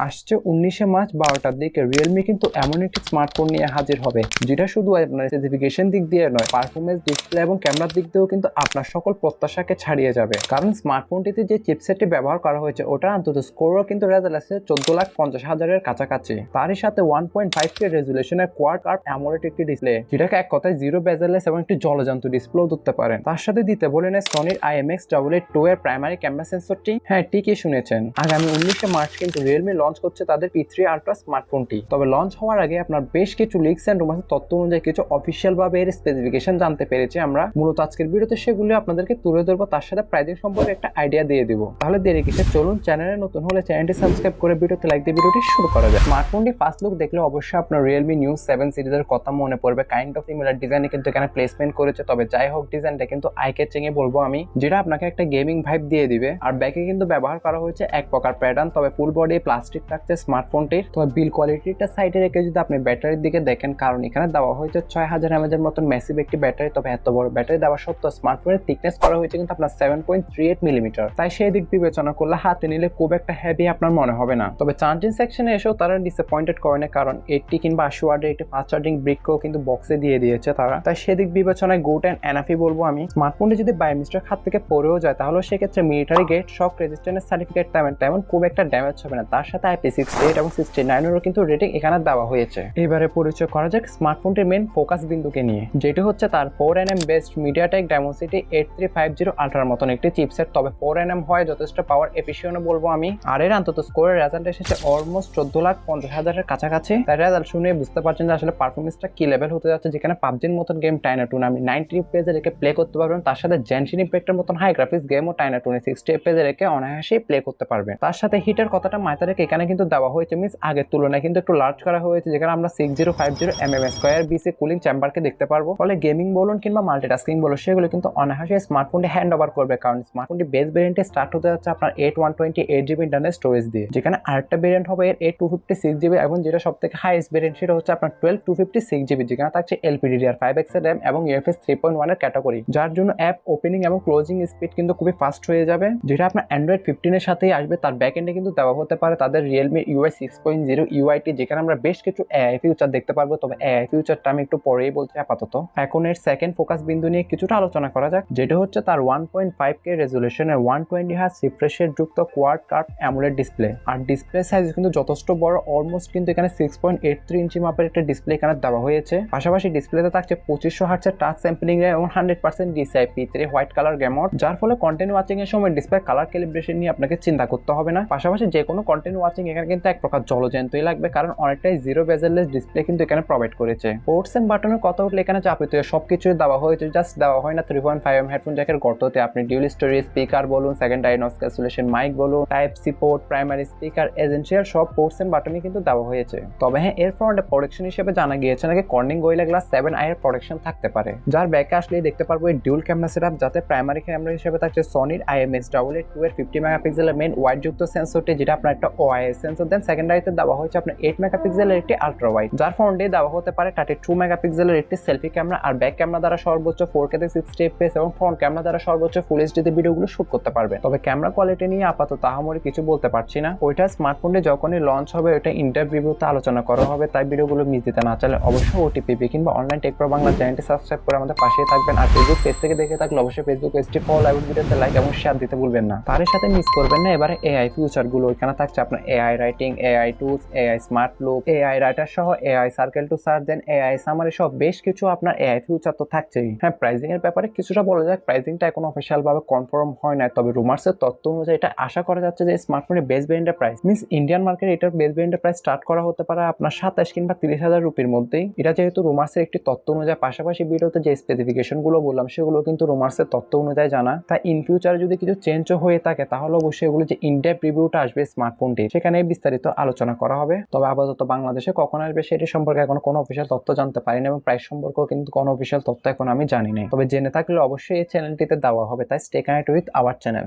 আসছে 19শে মার্চ 12টার দিকে রিয়েলমি কিন্তু এমন একটি স্মার্টফোন নিয়ে হাজির হবে যেটা শুধু আপনার স্পেসিফিকেশন দিক দিয়ে নয়, পারফরমেন্স, ডিসপ্লে এবং ক্যামেরার দিক দিয়েও কিন্তু আপনার সকল প্রত্যাশাকে ছাড়িয়ে যাবে। কারণ স্মার্টফোনটিতে যে চিপসেটটি ব্যবহার করা হয়েছে ওটা অন্তত স্কোরও কিন্তু রেজাল্ট আছে 14,50,000-এর কাছাকাছি। তারই সাথে 1.5K রেজুলেশনের কোয়াড কার্ভ অ্যামোলেড একটি ডিসপ্লে, যেটাকে এক কথায় জিরো বেজেললেস এবং একটি জলজান্ত ডিসপ্লেও ধরতে পারেন। তার সাথে দিতে বলেন সনির IMX882 এর প্রাইমারি ক্যামেরা সেন্সরটি। হ্যাঁ, ঠিকই শুনেছেন, আগামী 19শে মার্চ কিন্তু রিয়েলমি লঞ্চ করছে তাদের P3 আলট্রা স্মার্টফোনটি। তবে লঞ্চ হওয়ার আগে আপনার বেশ কিছু লিকস এন্ড রুমার্সের তথ্য অনুযায়ী কিছু অফিসিয়াল ভাবে এর স্পেসিফিকেশন জানতে পেরেছি আমরা। মূলত আজকের ভিডিওতে সেগুলো আপনাদেরকে তুলে ধরবো, তার সাথে প্রাইসিং সম্পর্কে একটা আইডিয়া দিয়ে দিব। তাহলে দেরি কিসে, চলুন চ্যানেলে নতুন হলে চ্যানেলটি সাবস্ক্রাইব করে ভিডিওতে লাইক দিয়ে ভিডিওটি শুরু করা যায়। স্মার্টফোনটি ফার্স্ট লুক দেখলে অবশ্যই আপনার রিয়েলমি নিউ 7 সিরিজের কথা মনে পড়বে। কাইন্ড অফ সিমিলার ডিজাইনে কিন্তু এখানে প্লেসমেন্ট করেছে, তবে যাই হোক ডিজাইনটা কিন্তু আই ক্যাচিং এ বলবো আমি, যেটা আপনাকে একটা গেমিং ভাইব দিয়ে দিবে। আর ব্যাকে কিন্তু ব্যবহার করা হয়েছে এক প্রকার প্যাটার্ন, তবে ফুল বডি প্লাস্টিক থাকছে স্মার্টফোনটির। তবে বিল কোয়ালিটিটা সাইডে রেখে যদি আপনি ব্যাটারির দিকে দেখেন, কারণ এখানে দেওয়া হয়েছে 6000 mAh এর মতন ম্যাসিভ একটি ব্যাটারি। তবে এত বড় ব্যাটারি দেওয়া সত্ত্বেও স্মার্টফোনের থিকনেস করা হয়েছে কিন্তু আপনার 7.38 মিলিমিটার। তাই সেই দিক বিবেচনা করলে হাতে নিলে খুব একটা হেভি আপনার মনে হবে না। তবে চার্জিং সেকশনে এসেও তারা ডিসঅ্যাপয়েন্টেড করে না, কারণ 80 কিংবা 80 ওয়াটের একটি ফাস্ট চার্জিং ব্রিকও কিন্তু বক্সে দিয়ে দিয়েছে তারা। তাই সেদিক বিবেচনায় গুড অ্যান্ড এনাফই বলবো আমি। স্মার্টফোনটি যদি বাই মিস্টেক হাত থেকে পড়েও যায়, তাহলে সেক্ষেত্রে মিলিটারি গ্রেড শক রেজিস্ট্যান্স সার্টিফিকেট তেমন খুব একটা ড্যামেজ হবে না। তার সাথে IP68 এবং 69 এরও কিন্তু রেটিং এখানে দেওয়া হয়েছে। এবারে পরিচয় করা যাক স্মার্টফোনটির মেন ফোকাস বিন্দুকে নিয়ে, যেটি হচ্ছে তার 4nm বেস্ট মিডিয়াটেক ডায়মন্ডসিটি 8350 আলট্রার মতন একটি চিপসেট। তবে 4nm হয় যথেষ্ট পাওয়ার এফিশিয়েন্ট বলবো আমি। আর এর অন্তত স্কোরের রেজাল্ট এসেছে অলমোস্ট 14,50,000-এর কাছাকাছি। তাই রেজাল্ট শুনে বুঝতে পারছেন যে আসলে পারফরমেন্সটা কি লেভেল হতে যাচ্ছে, যেখানে পাবজির মতন গেম টাইনা টুন আপনি 90 FPS রেখে প্লে করতে পারবেন। তার সাথে জেনশিন ইম্প্যাক্টের মতন হাই গ্রাফিক্স গেমও টাইনা টুনে 60 FPS রেখে অনায়াসেই প্লে করতে পারবেন। তার সাথে হিটের কথাটা মাথায় রেখে এখানে কিন্তু দেওয়া হয়েছে মিস আগের তুলনায় কিন্তু একটু লার্জ করা হয়েছে, যেখানে আমরা 6050 mm² BC কুলিং চেম্বারকে দেখতে পারবো। ফলে গেমিং বলুন কিংবা মাল্টিটাস্কিং বলুন, সেগুলো কিন্তু অনায়াসে স্মার্টফোনটি হ্যান্ড ওভার করবে। কারণ স্মার্টফোনটি বেস ভেরিয়েন্টে স্টার্ট হতে যাচ্ছে আপনার 8/128GB ইন্টারনাল স্টোরেজ দিয়ে, যেখানে আরেকটা ভেরিয়েন্ট হবে এর 8256GB, এবং যেটা সব থেকে হাইয়েস্ট ভেরিয়েন্ট সেটা হচ্ছে আপনার 12256GB, যেখানে থাকছে LPDDR5X এর RAM এবং UFS 3.1 এর ক্যাটাগরি, যার জন্য অ্যাপ ওপেনিং এবং ক্লোজিং স্পিড কিন্তু খুবই ফাস্ট হয়ে যাবে, যেটা আপনার Android 15 এর সাথেই আসবে। তার ব্যাকএন্ডে কিন্তু দেওয়া হতে পারে তাদের Realme UI 6.0 UIT, যেখানে আমরা বেশ কিছু AI ফিউচার দেখতে পারবো। তবে AI ফিউচারটা আমি একটু পরেই বলছি আপাতত। এখন এর সেকেন্ড ফোকাস বিন্দু নিয়ে কিছুটা আলোচনা করা যাক, যেটা হচ্ছে তার 1.5K রেজুলেশনের 120Hz রিফ্রেশ রেট যুক্ত কোয়াড কার্ভ অ্যামোলেড ডিসপ্লে। আর ডিসপ্লে সাইজ কিন্তু যথেষ্ট বড়, অলমোস্ট কিন্তু এখানে 6.83 ইঞ্চি মাপের একটা ডিসপ্লে এখানে দেওয়া হয়েছে। পাশাপাশি ডিসপ্লেতে থাকছে 2500 Hz এর টাচ স্যাম্পলিং রেট এবং 100% DCI P3 white colour গ্যাম mode, যার ফলে কন্টেন্ট ওয়াচিং এর সময় ডিসপ্লে কালার ক্যালিব্রেশন নিয়ে আপনাকে চিন্তা করতে হবে না। পাশাপাশি যে কোনো কন্টেন্ট ওয়াচিং এখানে কিন্তু এক প্রকার জলজ্যান্তই লাগবে, কারণ অনেকটাই জিরো বেজেললেস ডিসপ্লে কিন্তু এখানে প্রোভাইড করেছে। পোর্টস এন্ড বাটনের কথা উঠলে এখানে যাবতীয় সবকিছুই দেওয়া হয়েছে, জাস্ট দেওয়া হয় না 3.5mm হেডফোন জ্যাকের গর্ততে। আপনি ডিউল স্টোরি স্পিকার বলুন, সেকেন্ডারি নয়েজ ক্যান্সেলেশন মাইক বলুন, type C port, primary speaker, essential সব পোর্টস এন্ড বাটনই কিন্তু দেওয়া হয়েছে। তবে হ্যাঁ, এর ফ্রন্টে প্রোটেকশন হিসেবে জানা গিয়েছে নাকি কর্নিং গোরিলা গ্লাস 7i এর প্রোটেকশন থাকতে পারে, যার ব্যাকে আসলেই দেখতে পারবো এই ডিউল ক্যামেরা সেটআপ, যাতে প্রাইমারি ক্যামেরা হিসেবে থাকছে সনির IMX882 এর 50 মেগাপিক্সেলের মেইন ওয়াইড যুক্ত সেন্সরটি, যেটা আপনার একটা OIS সেন্সর। দেন সেকেন্ডারিতে দেওয়া হয়েছে আপনার 8 মেগাপিক্সেলের একটি আলট্রা ওয়াইড, যার ফ্রন্টে দেওয়া হতে পারে 32 মেগাপিক্সেলের একটি সেলফি ক্যামেরা। আর ব্যাক ক্যামেরা দ্বারা সর্বোচ্চ 4K তে 60 FPS এবং ফ্রন্ট ক্যামেরা দ্বারা সর্বোচ্চ ফুল এইচডি তে ভিডিওগুলো শুট করতে পারবে। তবে ক্যামেরা কোয়ালিটি নিয়ে আপাতত আহামরি কিছু বলতে পারছি না। ওইটা স্মার্টফোনটি যখনই লঞ্চ হবে ওইটা ইন্টারভিউতে আলোচনা করা হবে, তাই ভিডিওগুলো মিস দিতে না চাইলে অবশ্যই OTPP কিংবা অনলাইন টেক প্রো বাংলা চ্যানেলটি সাবস্ক্রাইব করে আমাদের পাশেই থাকবেন। আর ফেসবুক পেজ থেকে দেখে থাকলে অবশ্যই ফেসবুক পেজটি ফলো এবং ভিডিওতে লাইক এবং শেয়ার দিতে ভুলবেন না। তার সাথে মিস করবেন না এবারে AI ফিউচার গুলো। এখানে থাকছে আপনার AI writing, AI tools, AI smart look, AI writer সহ AI circle to search, then AI summary সহ বেশ কিছু আপনার AI ফিউচার তো থাকছেই। হ্যাঁ, প্রাইসিং এর ব্যাপারে কিছুটা বলা যাক। প্রাইসিংটা এখন অফিসিয়াল ভাবে কনফার্ম হয় না, তবে রুমার্সের তথ্য অনুযায়ী এটা আশা করা যাচ্ছে যে স্মার্টফোনের বেস ভেরিয়েন্টের প্রাইস মিন্স ইন্ডিয়ান মার্কেট এটার বেস ভেরিয়েন্টের প্রাইস স্টার্ট করা হতে পারে আপনার 27 কিংবা 30,000 রুপির মধ্যেই। এটা যেহেতু রুমার্সের একটি তথ্য অনুযায়ী, পাশাপাশি ভিডিওতে যে স্পেসিফিকেশন গুলো বললাম সেগুলো কিন্তু রুমার্সের তথ্য অনুযায়ী জানা। তাই ইন ফিউচারে যদি কিছু চেঞ্জও হয়ে থাকে, তাহলে অবশ্যই এগুলো যে ইনডেপথ রিভিউটা আসবে স্মার্টফোনটি, সেখানে বিস্তারিত আলোচনা করা হবে। তবে আপাতত বাংলাদেশে কখন আসবে সেটি সম্পর্কে এখন কোনো অফিসিয়াল তথ্য জানতে পারিনি, এবং প্রাইস সম্পর্কেও কিন্তু কোনো অফিসিয়াল তথ্য এখন আমি জানি না। তবে জেনে থাকলে অবশ্যই এই চ্যানেলটিতে দেওয়া হবে। তাই stay connected with our channel.